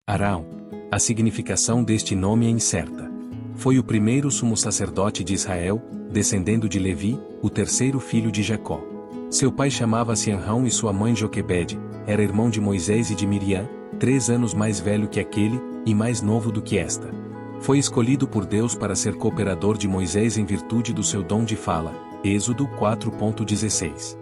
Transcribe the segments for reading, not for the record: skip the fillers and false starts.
Arão. A significação deste nome é incerta. Foi o primeiro sumo sacerdote de Israel, descendendo de Levi, o terceiro filho de Jacó. Seu pai chamava-se Arão e sua mãe Joquebede, era irmão de Moisés e de Miriam, 3 anos mais velho que aquele, e mais novo do que esta. Foi escolhido por Deus para ser cooperador de Moisés em virtude do seu dom de fala. Êxodo 4:16.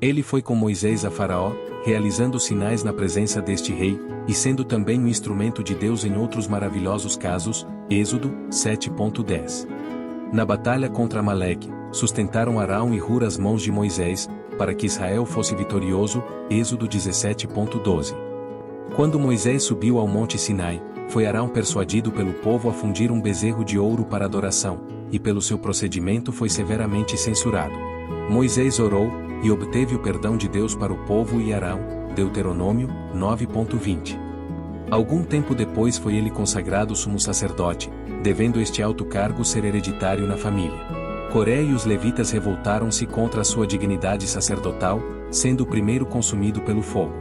Ele foi com Moisés a Faraó, realizando sinais na presença deste rei, e sendo também um instrumento de Deus em outros maravilhosos casos. Êxodo 7:10. Na batalha contra Amaleque, sustentaram Arão e Hur as mãos de Moisés, para que Israel fosse vitorioso. Êxodo 17:12. Quando Moisés subiu ao monte Sinai, foi Arão persuadido pelo povo a fundir um bezerro de ouro para adoração, e pelo seu procedimento foi severamente censurado. Moisés orou, e obteve o perdão de Deus para o povo e Arão. Deuteronômio 9:20. Algum tempo depois foi ele consagrado sumo sacerdote, devendo este alto cargo ser hereditário na família. Coré e os levitas revoltaram-se contra a sua dignidade sacerdotal, sendo o primeiro consumido pelo fogo.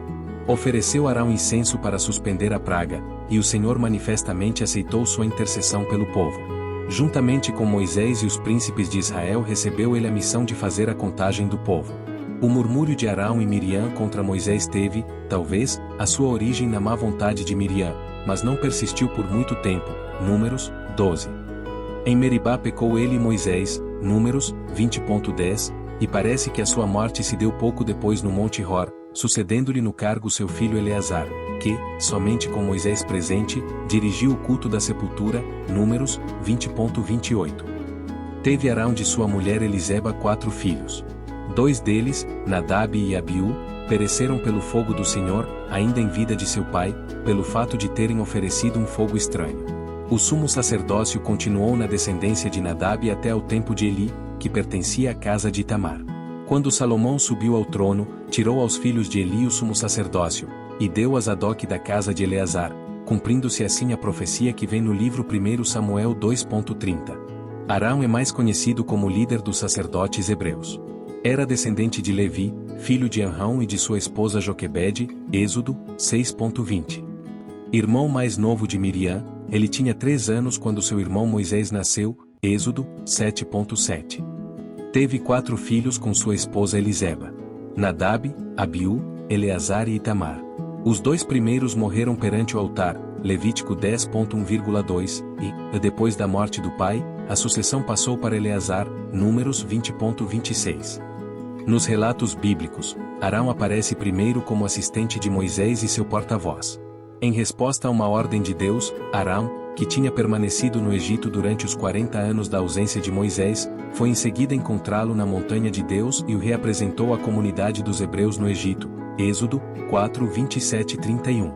Ofereceu Arão incenso para suspender a praga, e o Senhor manifestamente aceitou sua intercessão pelo povo. Juntamente com Moisés e os príncipes de Israel recebeu ele a missão de fazer a contagem do povo. O murmúrio de Arão e Miriam contra Moisés teve, talvez, a sua origem na má vontade de Miriam, mas não persistiu por muito tempo. Números 12. Em Meribá pecou ele e Moisés. Números 20:10, e parece que a sua morte se deu pouco depois no Monte Hor, sucedendo-lhe no cargo seu filho Eleazar, que, somente com Moisés presente, dirigiu o culto da sepultura. Números 20:28. Teve Arão de sua mulher Eliseba 4 filhos. 2 deles, Nadab e Abiú, pereceram pelo fogo do Senhor, ainda em vida de seu pai, pelo fato de terem oferecido um fogo estranho. O sumo sacerdócio continuou na descendência de Nadab até ao tempo de Eli, que pertencia à casa de Itamar. Quando Salomão subiu ao trono, tirou aos filhos de Eli o sumo sacerdócio, e deu a Zadok da casa de Eleazar, cumprindo-se assim a profecia que vem no livro 1 Samuel 2:30. Arão é mais conhecido como líder dos sacerdotes hebreus. Era descendente de Levi, filho de Arão e de sua esposa Joquebede. Êxodo 6:20. Irmão mais novo de Miriam, ele tinha 3 anos quando seu irmão Moisés nasceu. Êxodo 7:7. Teve 4 filhos com sua esposa Eliseba: Nadab, Abiú, Eleazar e Itamar. Os 2 primeiros morreram perante o altar. Levítico 10:1,2, e, depois da morte do pai, a sucessão passou para Eleazar. Números 20:26. Nos relatos bíblicos, Arão aparece primeiro como assistente de Moisés e seu porta-voz. Em resposta a uma ordem de Deus, Arão, que tinha permanecido no Egito durante os 40 anos da ausência de Moisés, foi em seguida encontrá-lo na montanha de Deus e o reapresentou à comunidade dos hebreus no Egito. Êxodo 4:27-31.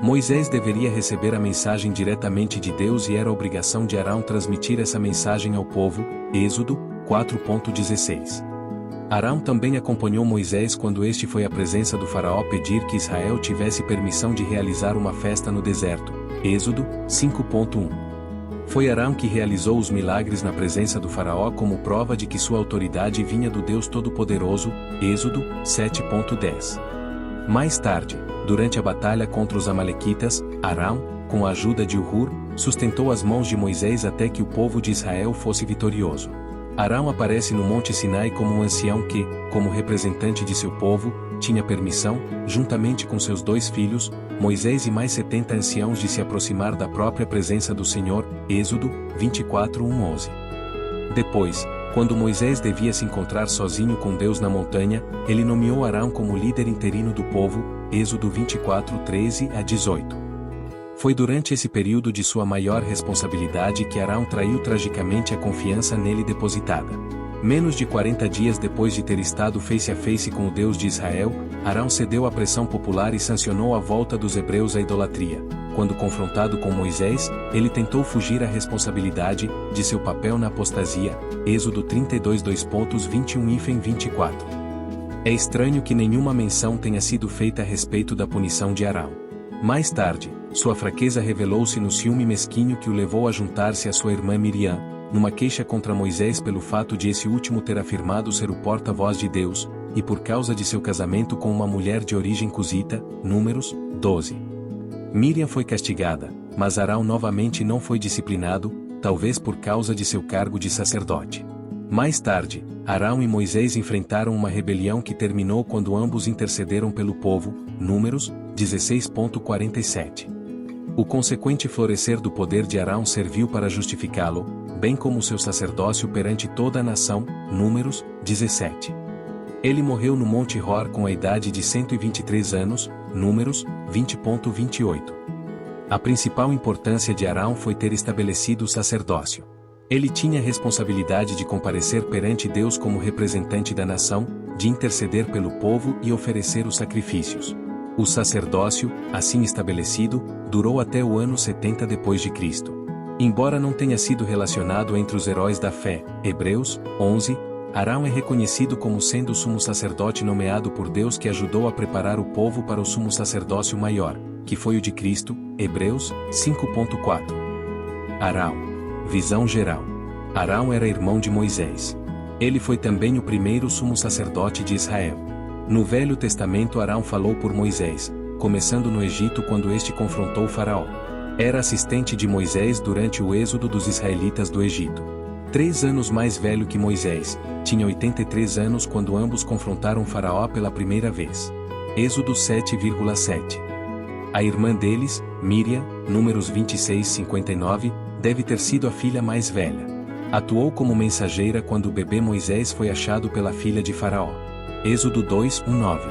Moisés deveria receber a mensagem diretamente de Deus e era obrigação de Arão transmitir essa mensagem ao povo. Êxodo 4:16. Arão também acompanhou Moisés quando este foi à presença do faraó pedir que Israel tivesse permissão de realizar uma festa no deserto. Êxodo 5:1. Foi Arão que realizou os milagres na presença do faraó como prova de que sua autoridade vinha do Deus Todo-Poderoso. Êxodo 7:10. Mais tarde, durante a batalha contra os amalequitas, Arão, com a ajuda de Hur, sustentou as mãos de Moisés até que o povo de Israel fosse vitorioso. Arão aparece no Monte Sinai como um ancião que, como representante de seu povo, tinha permissão, juntamente com seus 2 filhos, Moisés e mais 70 anciãos, de se aproximar da própria presença do Senhor. Êxodo 24:11. Depois, quando Moisés devia se encontrar sozinho com Deus na montanha, ele nomeou Arão como líder interino do povo. Êxodo 24:13-18. Foi durante esse período de sua maior responsabilidade que Arão traiu tragicamente a confiança nele depositada. Menos de 40 dias depois de ter estado face a face com o Deus de Israel, Arão cedeu à pressão popular e sancionou a volta dos hebreus à idolatria. Quando confrontado com Moisés, ele tentou fugir à responsabilidade de seu papel na apostasia. Êxodo 32:21-24. É estranho que nenhuma menção tenha sido feita a respeito da punição de Arão. Mais tarde, sua fraqueza revelou-se no ciúme mesquinho que o levou a juntar-se à sua irmã Miriam, numa queixa contra Moisés pelo fato de esse último ter afirmado ser o porta-voz de Deus, e por causa de seu casamento com uma mulher de origem cusita. Números 12. Miriam foi castigada, mas Arão novamente não foi disciplinado, talvez por causa de seu cargo de sacerdote. Mais tarde, Arão e Moisés enfrentaram uma rebelião que terminou quando ambos intercederam pelo povo, Números 16:47. O consequente florescer do poder de Arão serviu para justificá-lo, bem como seu sacerdócio perante toda a nação, Números 17. Ele morreu no Monte Hor com a idade de 123 anos, Números 20:28. A principal importância de Arão foi ter estabelecido o sacerdócio. Ele tinha a responsabilidade de comparecer perante Deus como representante da nação, de interceder pelo povo e oferecer os sacrifícios. O sacerdócio, assim estabelecido, durou até o ano 70 d.C. Embora não tenha sido relacionado entre os heróis da fé, Hebreus 11, Arão é reconhecido como sendo o sumo sacerdote nomeado por Deus que ajudou a preparar o povo para o sumo sacerdócio maior, que foi o de Cristo, Hebreus 5:4. Arão. Visão geral. Arão era irmão de Moisés. Ele foi também o primeiro sumo sacerdote de Israel. No Velho Testamento Arão falou por Moisés, começando no Egito quando este confrontou Faraó. Era assistente de Moisés durante o êxodo dos israelitas do Egito. 3 anos mais velho que Moisés, tinha 83 anos quando ambos confrontaram Faraó pela primeira vez. Êxodo 7,7. A irmã deles, Miriam, Números 26:59, deve ter sido a filha mais velha. Atuou como mensageira quando o bebê Moisés foi achado pela filha de Faraó. Êxodo 2:9.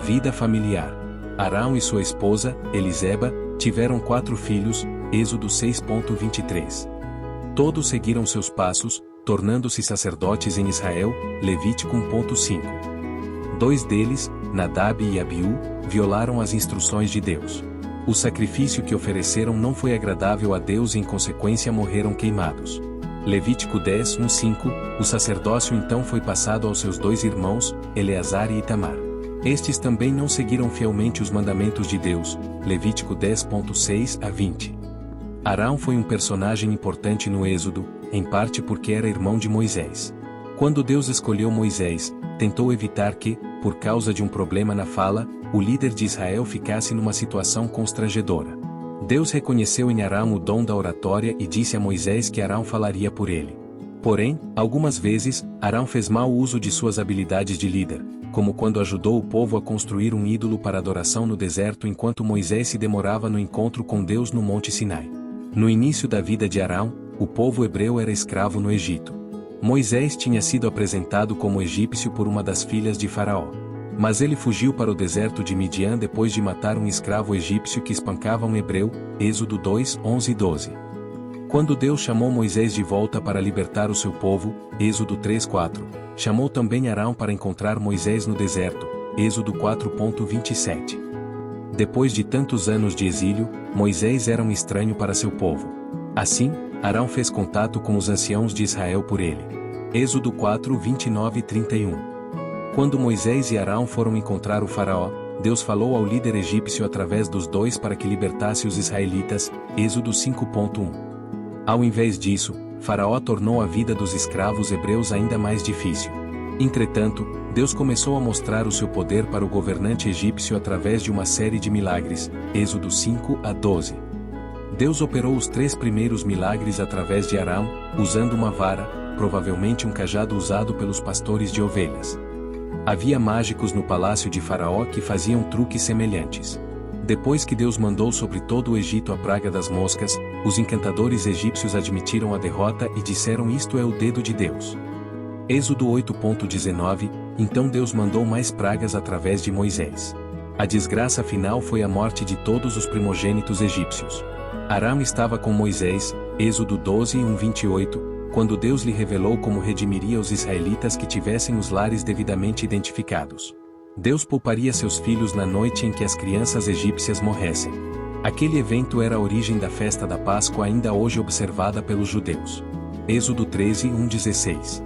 Vida familiar. Arão e sua esposa, Eliseba, tiveram 4 filhos, Êxodo 6:23. Todos seguiram seus passos, tornando-se sacerdotes em Israel, Levítico 1:5. 2 deles, Nadab e Abiú, violaram as instruções de Deus. O sacrifício que ofereceram não foi agradável a Deus e em consequência morreram queimados. Levítico 10:1-5, o sacerdócio então foi passado aos seus 2 irmãos, Eleazar e Itamar. Estes também não seguiram fielmente os mandamentos de Deus, Levítico 10:6-20. Arão foi um personagem importante no Êxodo, em parte porque era irmão de Moisés. Quando Deus escolheu Moisés, tentou evitar que, por causa de um problema na fala, o líder de Israel ficasse numa situação constrangedora. Deus reconheceu em Arão o dom da oratória e disse a Moisés que Arão falaria por ele. Porém, algumas vezes, Arão fez mau uso de suas habilidades de líder, como quando ajudou o povo a construir um ídolo para adoração no deserto enquanto Moisés se demorava no encontro com Deus no Monte Sinai. No início da vida de Arão, o povo hebreu era escravo no Egito. Moisés tinha sido apresentado como egípcio por uma das filhas de Faraó. Mas ele fugiu para o deserto de Midian depois de matar um escravo egípcio que espancava um hebreu, Êxodo 2:11-12. Quando Deus chamou Moisés de volta para libertar o seu povo, Êxodo 3:4, chamou também Arão para encontrar Moisés no deserto, Êxodo 4:27. Depois de tantos anos de exílio, Moisés era um estranho para seu povo. Assim, Arão fez contato com os anciãos de Israel por ele. Êxodo 4:29-31. Quando Moisés e Arão foram encontrar o faraó, Deus falou ao líder egípcio através dos 2 para que libertasse os israelitas, Êxodo 5:1. Ao invés disso, Faraó tornou a vida dos escravos hebreus ainda mais difícil. Entretanto, Deus começou a mostrar o seu poder para o governante egípcio através de uma série de milagres, Êxodo 5-12. Deus operou os 3 primeiros milagres através de Arão, usando uma vara, provavelmente um cajado usado pelos pastores de ovelhas. Havia mágicos no palácio de Faraó que faziam truques semelhantes. Depois que Deus mandou sobre todo o Egito a praga das moscas, os encantadores egípcios admitiram a derrota e disseram: "Isto é o dedo de Deus." Êxodo 8:19, então Deus mandou mais pragas através de Moisés. A desgraça final foi a morte de todos os primogênitos egípcios. Arão estava com Moisés, Êxodo 12:1-28, quando Deus lhe revelou como redimiria os israelitas que tivessem os lares devidamente identificados. Deus pouparia seus filhos na noite em que as crianças egípcias morressem. Aquele evento era a origem da festa da Páscoa ainda hoje observada pelos judeus. Êxodo 13:1-16.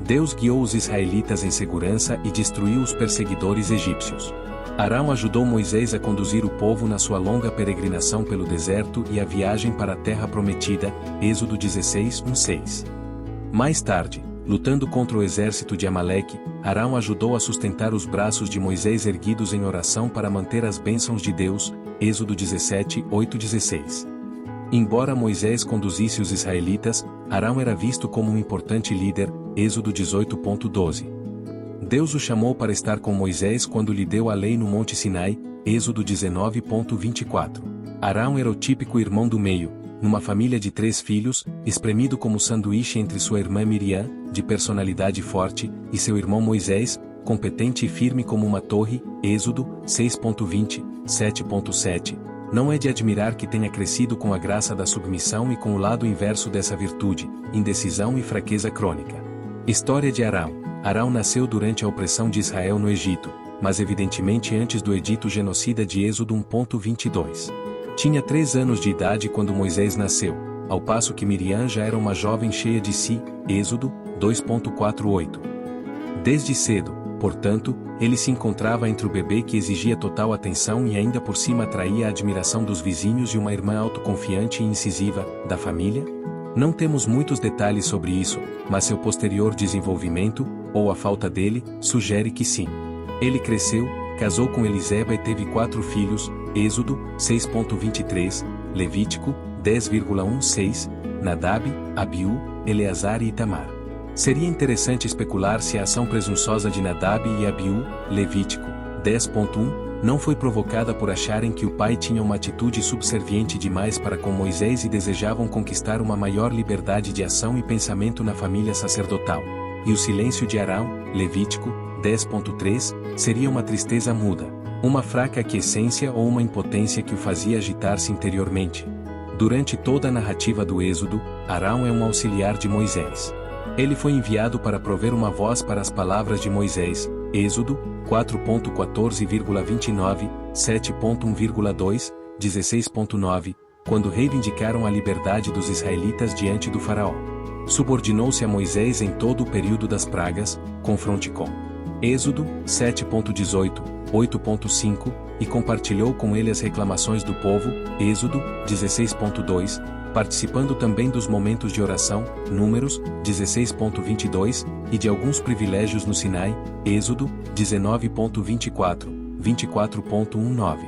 Deus guiou os israelitas em segurança e destruiu os perseguidores egípcios. Arão ajudou Moisés a conduzir o povo na sua longa peregrinação pelo deserto e a viagem para a terra prometida, Êxodo 16:1-6. Mais tarde, lutando contra o exército de Amaleque, Arão ajudou a sustentar os braços de Moisés erguidos em oração para manter as bênçãos de Deus, Êxodo 17, 8-16. Embora Moisés conduzisse os israelitas, Arão era visto como um importante líder, Êxodo 18.12. Deus o chamou para estar com Moisés quando lhe deu a lei no Monte Sinai, Êxodo 19.24. Arão era o típico irmão do meio, numa família de 3 filhos, espremido como sanduíche entre sua irmã Miriam, de personalidade forte, e seu irmão Moisés, competente e firme como uma torre, Êxodo 6.20, 7.7. Não é de admirar que tenha crescido com a graça da submissão e com o lado inverso dessa virtude, indecisão e fraqueza crônica. História de Arão. Arão nasceu durante a opressão de Israel no Egito, mas evidentemente antes do edito genocida de Êxodo 1.22. Tinha 3 anos de idade quando Moisés nasceu, ao passo que Miriam já era uma jovem cheia de si, Êxodo 2.48. Desde cedo, portanto, ele se encontrava entre o bebê que exigia total atenção e ainda por cima atraía a admiração dos vizinhos e uma irmã autoconfiante e incisiva, da família? Não temos muitos detalhes sobre isso, mas seu posterior desenvolvimento, ou a falta dele, sugere que sim. Ele cresceu, casou com Eliseba e teve 4 filhos, Êxodo 6.23, Levítico 10.16, Nadab, Abiú, Eleazar e Itamar. Seria interessante especular se a ação presunçosa de Nadab e Abiú, Levítico 10.1, não foi provocada por acharem que o pai tinha uma atitude subserviente demais para com Moisés e desejavam conquistar uma maior liberdade de ação e pensamento na família sacerdotal. E o silêncio de Arão, Levítico 10.3, seria uma tristeza muda, uma fraca aquiescência ou uma impotência que o fazia agitar-se interiormente. Durante toda a narrativa do Êxodo, Arão é um auxiliar de Moisés. Ele foi enviado para prover uma voz para as palavras de Moisés, Êxodo 4.14,29, 7.1,2, 16.9, quando reivindicaram a liberdade dos israelitas diante do faraó. Subordinou-se a Moisés em todo o período das pragas, confronte com Êxodo 7.18, 8.5, e compartilhou com ele as reclamações do povo, Êxodo 16.2, participando também dos momentos de oração, Números 16.22, e de alguns privilégios no Sinai, Êxodo 19.24, 24.19.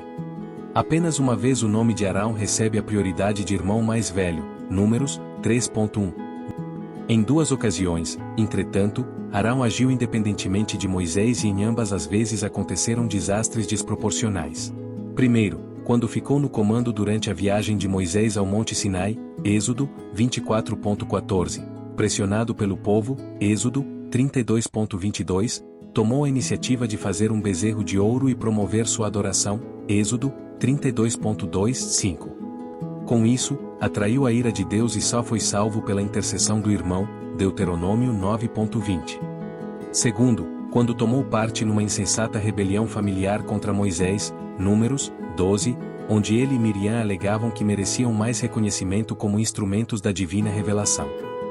Apenas uma vez o nome de Arão recebe a prioridade de irmão mais velho, Números 3.1. Em 2 ocasiões, entretanto, Arão agiu independentemente de Moisés e em ambas as vezes aconteceram desastres desproporcionais. Primeiro, quando ficou no comando durante a viagem de Moisés ao Monte Sinai, Êxodo 24.14, pressionado pelo povo, Êxodo 32.22, tomou a iniciativa de fazer um bezerro de ouro e promover sua adoração, Êxodo 32.25. Com isso, atraiu a ira de Deus e só foi salvo pela intercessão do irmão, Deuteronômio 9.20. Segundo, quando tomou parte numa insensata rebelião familiar contra Moisés, Números 12, onde ele e Miriam alegavam que mereciam mais reconhecimento como instrumentos da divina revelação.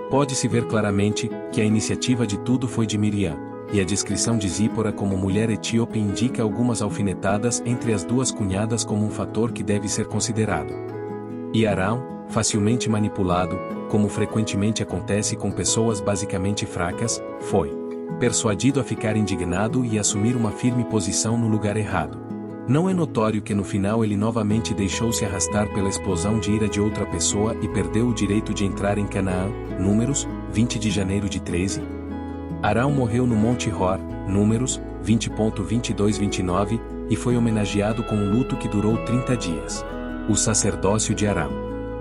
Pode-se ver claramente que a iniciativa de tudo foi de Miriam, e a descrição de Zípora como mulher etíope indica algumas alfinetadas entre as 2 cunhadas como um fator que deve ser considerado. E Arão, facilmente manipulado, como frequentemente acontece com pessoas basicamente fracas, foi persuadido a ficar indignado e assumir uma firme posição no lugar errado. Não é notório que no final ele novamente deixou-se arrastar pela explosão de ira de outra pessoa e perdeu o direito de entrar em Canaã, Números 20 de janeiro de 13? Arão morreu no Monte Hor, Números 20.22-29, e foi homenageado com um luto que durou 30 dias. O sacerdócio de Arão.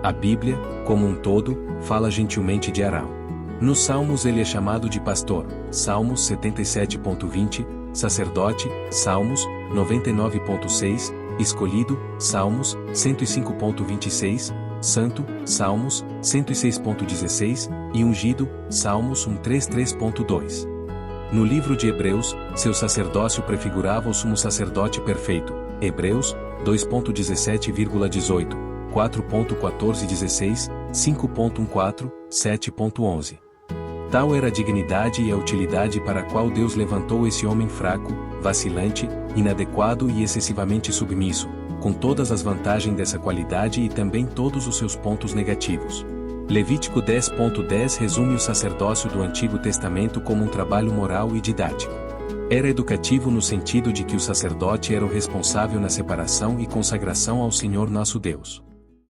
A Bíblia, como um todo, fala gentilmente de Arão. Nos Salmos ele é chamado de pastor, Salmos 77.20, sacerdote, Salmos 99.6, escolhido, Salmos 105.26, santo, Salmos 106.16, e ungido, Salmos 133.2. No livro de Hebreus, seu sacerdócio prefigurava o sumo sacerdote perfeito, Hebreus 2.17,18, 4.1416, 5.14, 7.11. Tal era a dignidade e a utilidade para a qual Deus levantou esse homem fraco, vacilante, inadequado e excessivamente submisso, com todas as vantagens dessa qualidade e também todos os seus pontos negativos. Levítico 10.10 resume o sacerdócio do Antigo Testamento como um trabalho moral e didático. Era educativo no sentido de que o sacerdote era o responsável na separação e consagração ao Senhor nosso Deus.